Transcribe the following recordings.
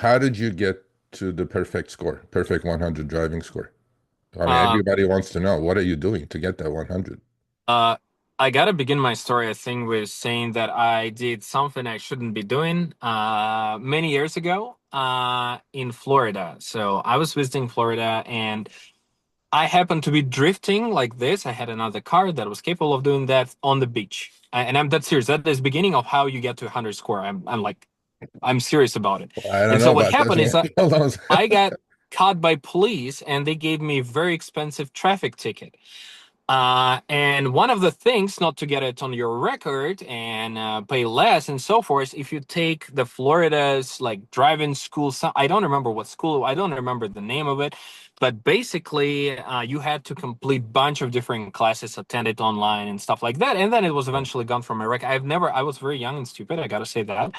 How did you get to the perfect score, perfect 100 driving score? I mean, Uh, everybody wants to know, what are you doing to get that 100? uh, I gotta begin my story, I think, with saying that I did something I shouldn't be doing many years ago in Florida. So I was visiting Florida and I happened to be drifting like this. I had another car that was capable of doing that on the beach. And I'm that serious. That is the beginning of how you get to 100 score. I'm serious about it. I don't And know so what about this happened is one. Hold on. I got caught by police and they gave me a very expensive traffic ticket. And one of the things, not to get it on your record and pay less and so forth, if you take the Florida's like driving school, I don't remember what school, I don't remember the name of it, but basically you had to complete bunch of different classes, attended online and stuff like that, and then it was eventually gone from my record. I was very young and stupid, I gotta say that.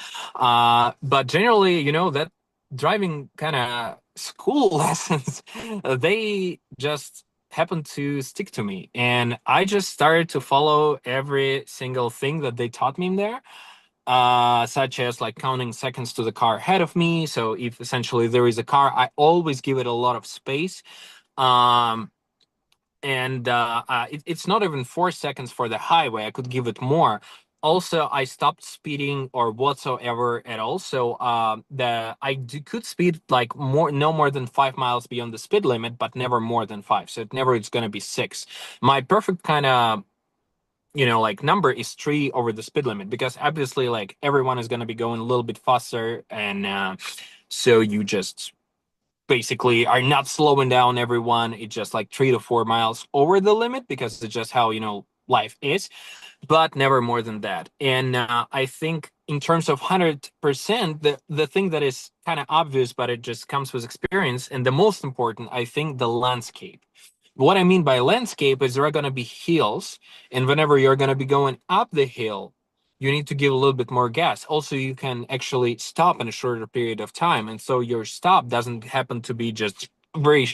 But generally, that driving kind of school lessons, they just happened to stick to me. And I just started to follow every single thing that they taught me in there, such as like counting seconds to the car ahead of me. So if essentially there is a car, I always give it a lot of space. Um, and it's not even 4 seconds for the highway. I could give it more. Also, I stopped speeding or whatsoever at all. So could speed like no more than 5 miles beyond the speed limit, but never more than five. So it never it's gonna be six. My perfect kind of like number is three over the speed limit because obviously like everyone is gonna be going a little bit faster, and so you just basically are not slowing down everyone. It's just like 3 to 4 miles over the limit because it's just how life is, but never more than that. And I think in terms of 100%, the thing that is kind of obvious, but it just comes with experience, and the most important, I think, the landscape. What I mean by landscape is there are going to be hills, and whenever you're going to be going up the hill, you need to give a little bit more gas. Also, you can actually stop in a shorter period of time, and so your stop doesn't happen to be just very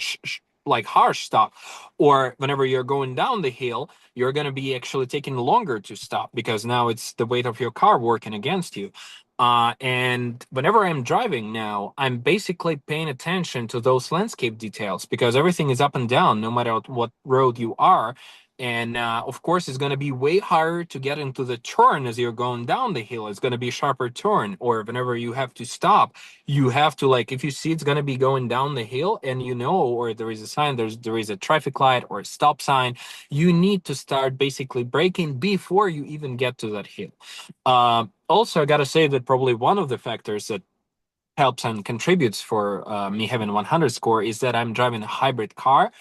like harsh stop. Or whenever you're going down the hill, you're going to be actually taking longer to stop because now it's the weight of your car working against you. And whenever I'm driving now, I'm basically paying attention to those landscape details because everything is up and down no matter what road you are. And of course, it's going to be way harder to get into the turn as you're going down the hill. It's going to be a sharper turn. Or whenever you have to stop, you have to, like, if you see it's going to be going down the hill and or there is a sign, there is a traffic light or a stop sign, you need to start basically braking before you even get to that hill. Also, I got to say that probably one of the factors that helps and contributes for me having 100 score is that I'm driving a hybrid car,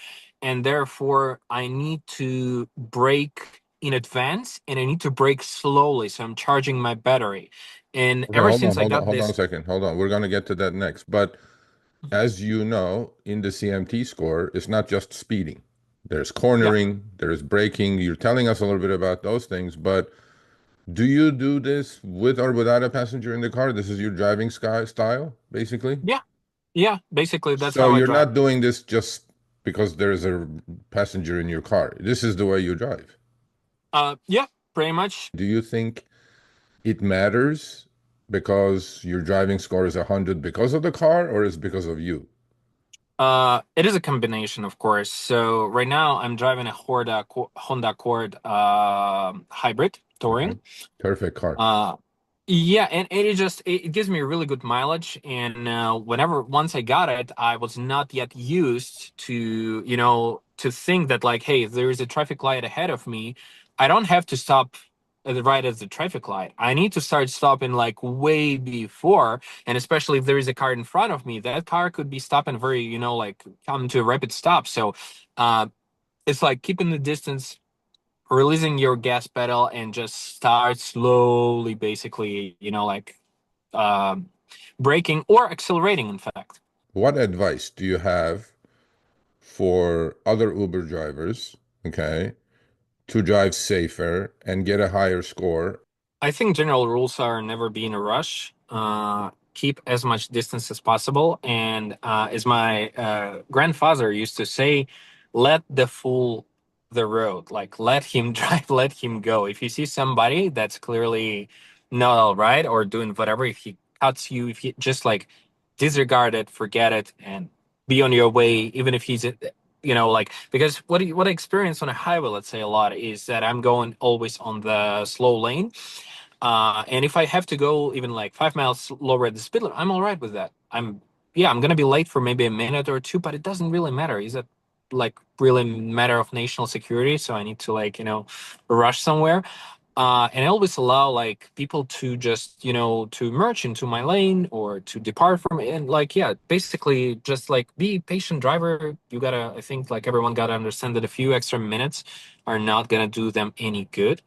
and therefore I need to brake in advance and I need to brake slowly. So I'm charging my battery. And Okay, ever hold on, since I hold on, got hold on a this, second. Hold on. We're going to get to that next. But as you know, in the CMT score, it's not just speeding. There's yeah, cornering, there's braking. You're telling us a little bit about those things, but do you do this with or without a passenger in the car? This is your driving style, basically? yeah, yeah, basically that's So how I you're drive. not doing this just because there's a passenger in your car. This is the way you drive. Yeah, pretty much. Do you think it matters because your driving score is 100 because of the car or is because of you? It is a combination, of course. So right now I'm driving a Honda Accord hybrid Okay. touring. Perfect car. Uh, yeah, and it gives me really good mileage. And once I got it, I was not yet used to to think that like, hey, if there is a traffic light ahead of me, I don't have to stop right as the traffic light. I need to start stopping like way before, and especially if there is a car in front of me, that car could be stopping very, like come to a rapid stop. So, uh, it's like keeping the distance, releasing your gas pedal, and just start slowly, basically, like um, braking or accelerating, in fact. What advice do you have for other Uber drivers, okay, to drive safer and get a higher score? I think general rules are never be in a rush. Keep as much distance as possible. And as my grandfather used to say, let the fool the road. Like, let him drive, let him go. If you see somebody that's clearly not all right or doing whatever, if he cuts you, if he just like disregard it, forget it, and be on your way, even if he's, like, because what I experience on a highway, let's say, a lot is that I'm going always on the slow lane. And if I have to go even like 5 miles lower at the speed limit, I'm all right with that. Yeah, I'm gonna be late for maybe a minute or two, but it doesn't really matter. Is it like really matter of national security? So I need to, like, rush somewhere. And I always allow like people to just, to merge into my lane or to depart from it. And like, yeah, basically just like be patient driver. I think like everyone gotta understand that a few extra minutes are not gonna do them any good.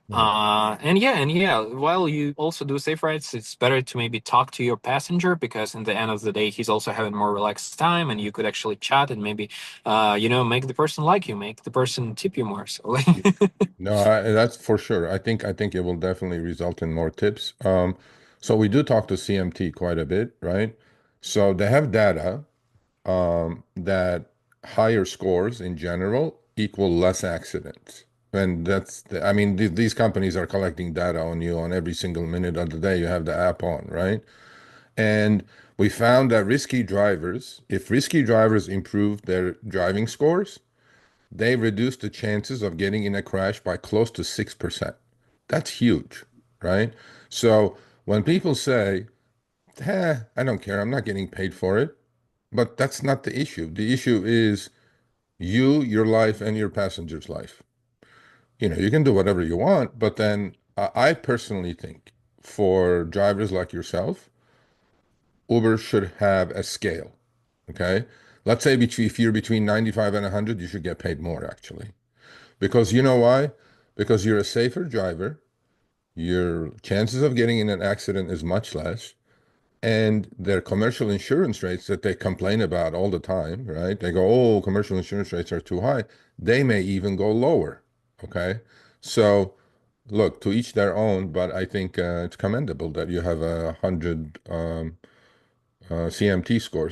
Right. And yeah, while you also do safe rides, it's better to maybe talk to your passenger, because in the end of the day, he's also having more relaxed time, and you could actually chat and maybe, make the person like you, make the person tip you more. So, like, No, that's for sure. I think it will definitely result in more tips. So we do talk to CMT quite a bit, right? So they have data that higher scores in general equal less accidents. And I mean, these companies are collecting data on you on every single minute of the day. You have the app on, right? And we found that if risky drivers improve their driving scores, they reduce the chances of getting in a crash by close to 6%. That's huge, right? So when people say, I don't care, I'm not getting paid for it, but that's not the issue. The issue is you, your life, and your passenger's life. You can do whatever you want, but then I personally think for drivers like yourself, Uber should have a scale. Okay. Let's say if you're between 95 and 100, you should get paid more, actually. Because you know why? Because you're a safer driver. Your chances of getting in an accident is much less. And their commercial insurance rates that they complain about all the time, right? They go, oh, commercial insurance rates are too high. They may even go lower. Okay. So look, to each their own, but I think it's commendable that you have 100 CMT scores.